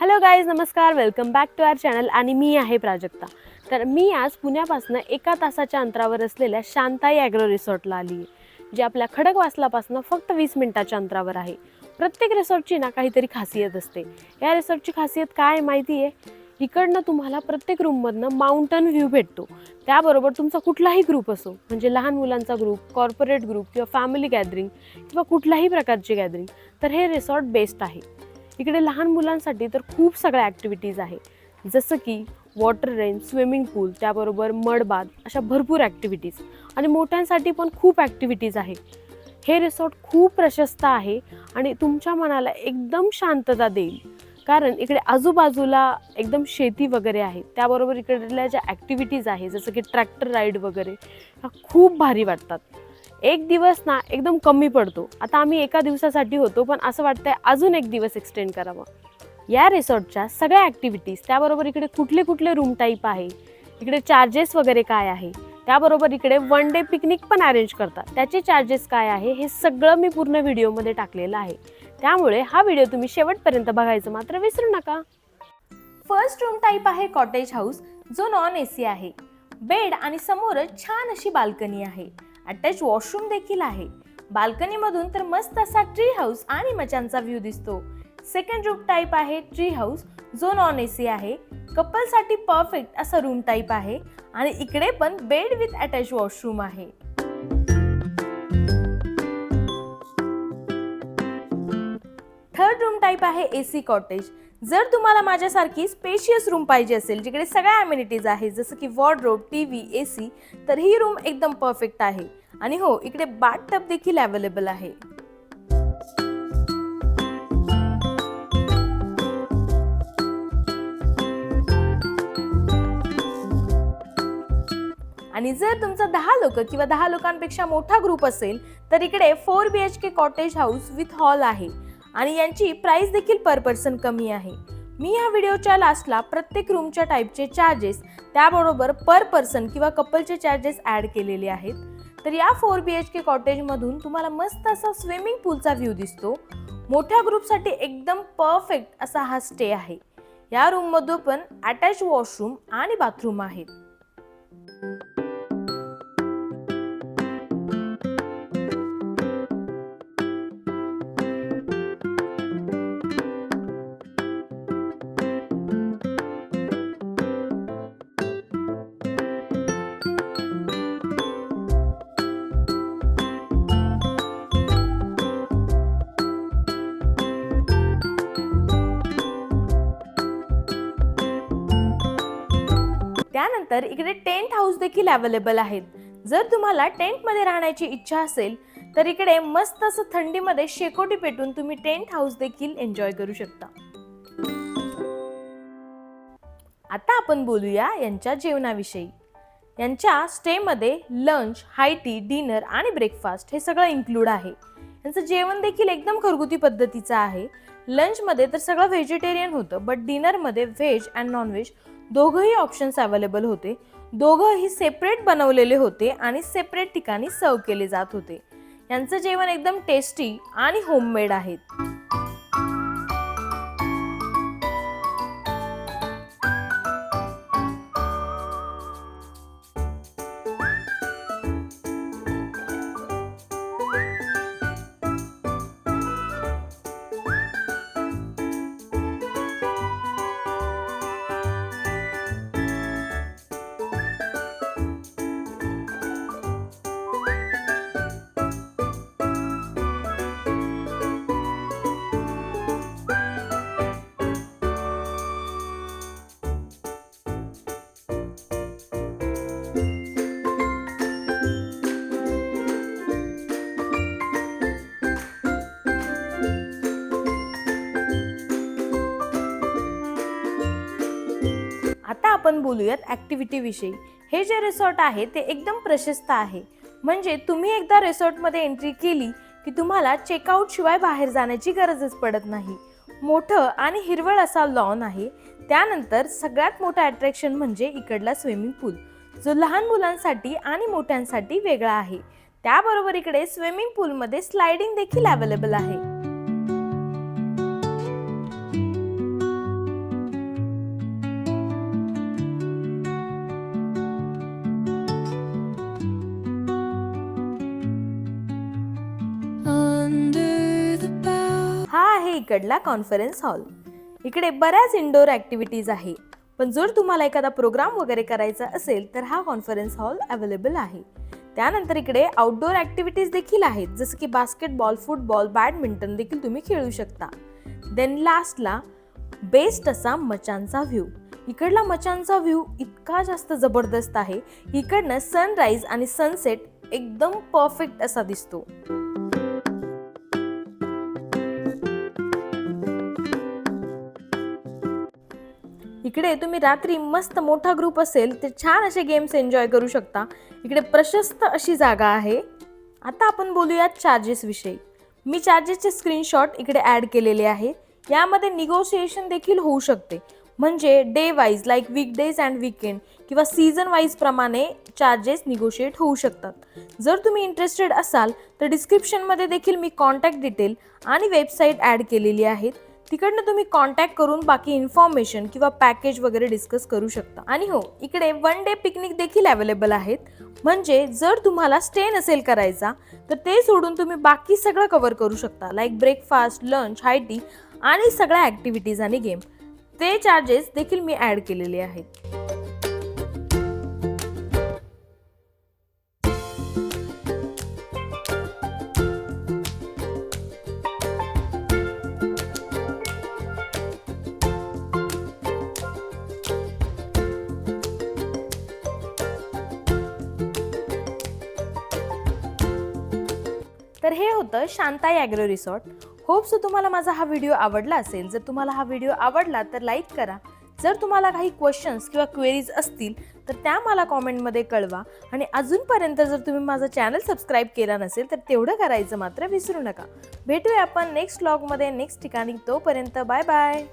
Hello guys, नमस्कार. Welcome back to our channel. आणि मी आहे प्राजक्ता. तर मी आज पुण्यापासून 1 तासाच्या अंतरावर असलेल्या शांताई ॲग्रो रिसॉर्टला आली आहे, जे आपल्या खडकवासलापासून फक्त 20 मिनिटाच्या अंतरावर आहे. प्रत्येक रिसॉर्टची ना काहीतरी खासियत असते. या रिसॉर्टची खासियत काय माहिती आहे? इकडनं तुम्हाला प्रत्येक रूममधनं माउंटन व्ह्यू भेटतो. त्याबरोबर तुमचा कुठलाही ग्रुप असो, म्हणजे लहान मुलांचा ग्रुप, कॉर्पोरेट ग्रुप किंवा फॅमिली गॅदरिंग किंवा कुठल्याही प्रकारची गॅदरिंग, तर हे रिसॉर्ट बेस्ट आहे. इकडे लहान मुलांसाठी तर खूप सगळ्या ॲक्टिव्हिटीज आहे, जसं की वॉटर रेंज, स्विमिंग पूल, त्याबरोबर मड बाथ, अशा भरपूर ॲक्टिव्हिटीज. आणि मोठ्यांसाठी पण खूप ॲक्टिव्हिटीज आहे. हे रिसॉर्ट खूप प्रशस्त आहे आणि तुमच्या मनाला एकदम शांतता देईल, कारण इकडे आजूबाजूला एकदम शेती वगैरे आहे. त्याबरोबर इकडल्या ज्या ॲक्टिव्हिटीज आहे, जसं की ट्रॅक्टर राईड वगैरे, ह्या खूप भारी वाटतात. एक दिवस ना एकदम कमी पडतो. आता आम्ही एका दिवसासाठी होतो, पण असं वाटतंय अजून एक दिवस एक्सटेंड करावं. या रिसॉर्टच्या सगळ्या ॲक्टिव्हिटीज, त्याबरोबर इकडे कुठले कुठले रूम टाईप आहे, इकडे चार्जेस वगैरे काय आहे, त्याबरोबर इकडे 1 डे पिकनिक पण अरेंज करतात, त्याचे चार्जेस काय आहे, हे सगळं मी पूर्ण व्हिडिओमध्ये टाकलेलं आहे. त्यामुळे हा व्हिडिओ तुम्ही शेवटपर्यंत बघायचं मात्र विसरू नका. फर्स्ट रूम टाईप आहे कॉटेज हाऊस, जो नॉन एसी आहे. बेड आणि समोरच छान अशी बाल्कनी आहे. अटॅच वॉशरूम देखील आहे. बाल्कनीमधून तर मस्त असा ट्री हाऊस आणि मचांचा व्ह्यू दिसतो. सेकंड रूम टाईप आहे ट्री हाऊस, जो नॉन एसी आहे. कपलसाठी परफेक्ट असा रूम टाईप आहे आणि इकडे पण बेड विथ अटॅच वॉशरूम आहे. थर्ड रूम टाईप आहे एसी कॉटेज. जर तुम्हाला माझ्यासारखी स्पेशियस रूम पाहिजे असेल, जिकडे सगळ्या अमेनिटीज आहेत, जसं की वॉर्डरोब, टीव्ही, एसी, तर ही रूम एकदम परफेक्ट आहे. आणि हो, इकडे बाथटब देखील अवेलेबल आहे. आणि जर तुमचा 10 लोक किंवा 10 लोकांपेक्षा मोठा ग्रुप असेल, तर इकडे 4 BHK cottage house with hall आहे आणि यांची प्राइस देखील पर पर्सन कमी आहे. मी या व्हिडिओच्या लास्टला प्रत्येक रूमच्या टाईपचे चार्जेस, त्याबरोबर पर पर्सन किंवा कपलचे चार्जेस ॲड केलेले आहेत. तर या 4 BHK कॉटेजमधून तुम्हाला मस्त असा स्विमिंग पूलचा व्ह्यू दिसतो. मोठ्या ग्रुपसाठी एकदम परफेक्ट असा हा स्टे आहे. या रूममध्ये पण अटॅच वॉशरूम आणि बाथरूम आहेत. त्यानंतर इकडे टेंट हाऊस देखील अवेलेबल आहेत. जर तुम्हाला टेंटमध्ये राहण्याची इच्छा असेल, तर इकडे मस्त असं थंडीमध्ये शेकोटी पेटून तुम्ही टेंट हाऊस देखील एन्जॉय करू शकता. आता आपण बोलूया यांच्या जेवणाविषयी. यांच्या स्टेमध्ये लंच, हाय टी, डिनर आणि ब्रेकफास्ट हे सगळं इन्क्लूड आहे. यांचं जेवण देखील एकदम घरगुती पद्धतीचं आहे. लंचमध्ये तर सगळं व्हेजिटेरियन होतं, बट डिनरमध्ये व्हेज अँड नॉनव्हेज दोघंही ऑप्शन्स अवेलेबल होते. दोघंही सेपरेट बनवलेले होते आणि सेपरेट ठिकाणी सर्व केले जात होते. यांचं जेवण एकदम टेस्टी आणि होममेड आहे. आता आपण बोलूयात ॲक्टिव्हिटी विषयी. हे जे रिसॉर्ट आहे ते एकदम प्रशस्त आहे. म्हणजे तुम्ही एकदा रिसॉर्टमध्ये एंट्री केली की तुम्हाला चेकआउट शिवाय बाहेर जाण्याची गरजच पडत नाही. मोठं आणि हिरवळ असा लॉन आहे. त्यानंतर सगळ्यात मोठं अट्रॅक्शन म्हणजे इकडला स्विमिंग पूल, जो लहान मुलांसाठी आणि मोठ्यांसाठी वेगळा आहे. त्याबरोबर इकडे स्विमिंग पूलमध्ये स्लायडिंग देखील अवेलेबल आहे. इकडला कॉन्फरन्स हॉल. इकडे बऱ्याच इंडोर ॲक्टिव्हिटीज आहे, पण जर तुम्हाला एखादा प्रोग्राम वगैरे करायचा असेल तर हा कॉन्फरन्स हॉल अवेलेबल आहे. त्यानंतर इकडे आउटडोअर ॲक्टिव्हिटीज देखील आहेत, जसं की बास्केटबॉल, फुटबॉल, बॅडमिंटन देखील तुम्ही खेळू शकता. देन लास्टला बेस्ट असा मचांचा व्ह्यू. इकडला मचांचा व्ह्यू इतका जास्त जबरदस्त आहे. इकडनं सनराईज आणि सनसेट एकदम परफेक्ट असा दिसतो. इकडे तुम्ही रात्री मस्त मोठा ग्रुप असेल तर छान असे गेम्स एन्जॉय करू शकता. इकडे प्रशस्त अशी जागा आहे. आता आपण बोलूया चार्जेस विषयी. मी चार्जेसचे स्क्रीनशॉट इकडे ॲड केलेले आहे. यामध्ये निगोशिएशन देखील होऊ शकते, म्हणजे day wise like weekdays and weekend किंवा सीझन वाईज प्रमाणे चार्जेस निगोशिएट होऊ शकतात. जर तुम्ही इंटरेस्टेड असाल तर डिस्क्रिप्शनमध्ये देखील मी कॉन्टॅक्ट डिटेल आणि वेबसाईट ॲड केलेली आहेत. तिकडनं तुम्ही कॉन्टॅक्ट करून बाकी इन्फॉर्मेशन किंवा पॅकेज वगैरे डिस्कस करू शकता. आणि हो, इकडे 1 डे पिकनिक देखील अवेलेबल आहेत, म्हणजे जर तुम्हाला स्टे नसेल करायचा तर ते सोडून तुम्ही बाकी सगळं कव्हर करू शकता, लाईक ब्रेकफास्ट, लंच, हाय टी आणि सगळ्या ॲक्टिव्हिटीज आणि गेम. ते चार्जेस देखील मी ॲड केलेले आहेत. तर हे होतं Shantai agro resort. Hope so तुम्हाला माझा हा व्हिडिओ आवडला असेल. जर तुम्हाला हा व्हिडिओ आवडला तर लाईक करा. जर तुम्हाला काही क्वेश्चन्स किंवा क्वेरीज असतील तर त्या मला कॉमेंटमध्ये कळवा. आणि अजूनपर्यंत जर तुम्ही माझं चॅनल सबस्क्राईब केला नसेल तर तेवढं करायचं मात्र विसरू नका. भेटूया आपण नेक्स्ट व्लॉगमध्ये नेक्स्ट ठिकाणी. तोपर्यंत बाय बाय.